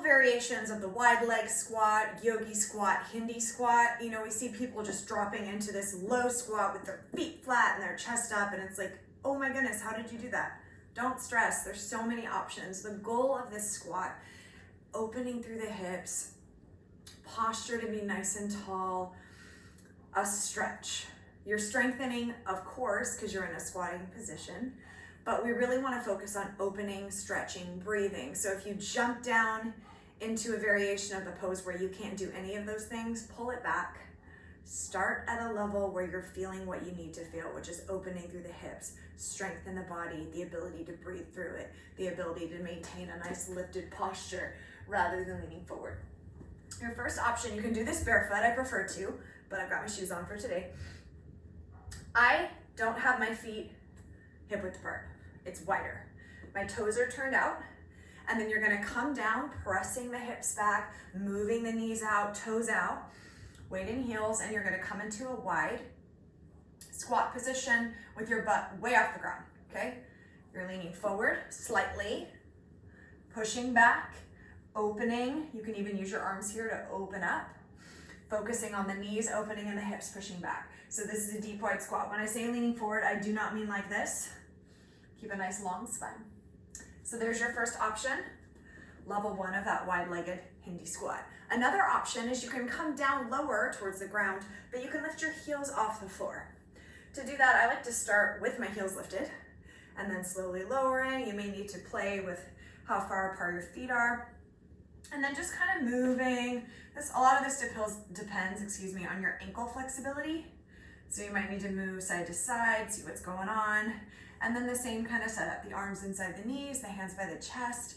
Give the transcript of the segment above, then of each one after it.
variations of the wide leg squat, yogi squat, Hindi squat. You know, we see people just dropping into this low squat with their feet flat and their chest up, and it's like, oh my goodness, how did you do that? Don't stress, there's so many options. The goal of this squat, opening through the hips, posture to be nice and tall, a stretch. You're strengthening, of course, because you're in a squatting position, but we really want to focus on opening, stretching, breathing. So if you jump down into a variation of the pose where you can't do any of those things, pull it back. Start at a level where you're feeling what you need to feel, which is opening through the hips, strengthen the body, the ability to breathe through it, the ability to maintain a nice lifted posture rather than leaning forward. Your first option, you can do this barefoot, I prefer to, but I've got my shoes on for today. I don't have my feet hip width apart. It's wider. My toes are turned out, and then you're gonna come down, pressing the hips back, moving the knees out, toes out, weight in heels, and you're gonna come into a wide squat position with your butt way off the ground, okay? You're leaning forward slightly, pushing back, opening. You can even use your arms here to open up, focusing on the knees, opening, and the hips, pushing back. So this is a deep wide squat. When I say leaning forward, I do not mean like this. Keep a nice long spine. So there's your first option, level 1 of that wide-legged Hindi squat. Another option is you can come down lower towards the ground, but you can lift your heels off the floor. To do that, I like to start with my heels lifted and then slowly lowering. You may need to play with how far apart your feet are. And then just kind of moving. A lot of this depends on your ankle flexibility. So you might need to move side to side, see what's going on. And then the same kind of setup, the arms inside the knees, the hands by the chest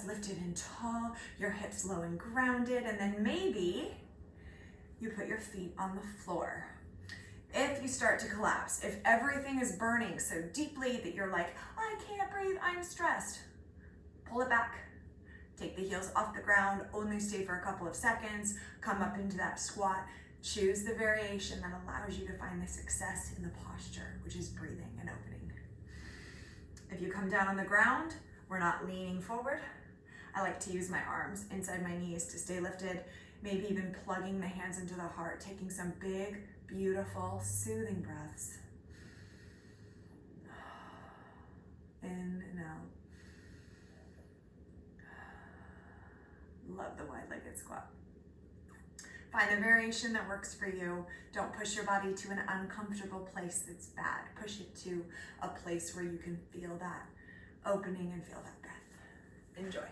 lifted and tall, your hips low and grounded, and then maybe you put your feet on the floor. If you start to collapse, if everything is burning so deeply that you're like, I can't breathe, I'm stressed, pull it back. Take the heels off the ground, only stay for a couple of seconds, come up into that squat. Choose the variation that allows you to find the success in the posture, which is breathing and opening. If you come down on the ground, we're not leaning forward. I like to use my arms inside my knees to stay lifted, maybe even plugging the hands into the heart, taking some big, beautiful, soothing breaths. In and out. Love the wide-legged squat. Find the variation that works for you. Don't push your body to an uncomfortable place that's bad. Push it to a place where you can feel that opening and feel that breath. Enjoy.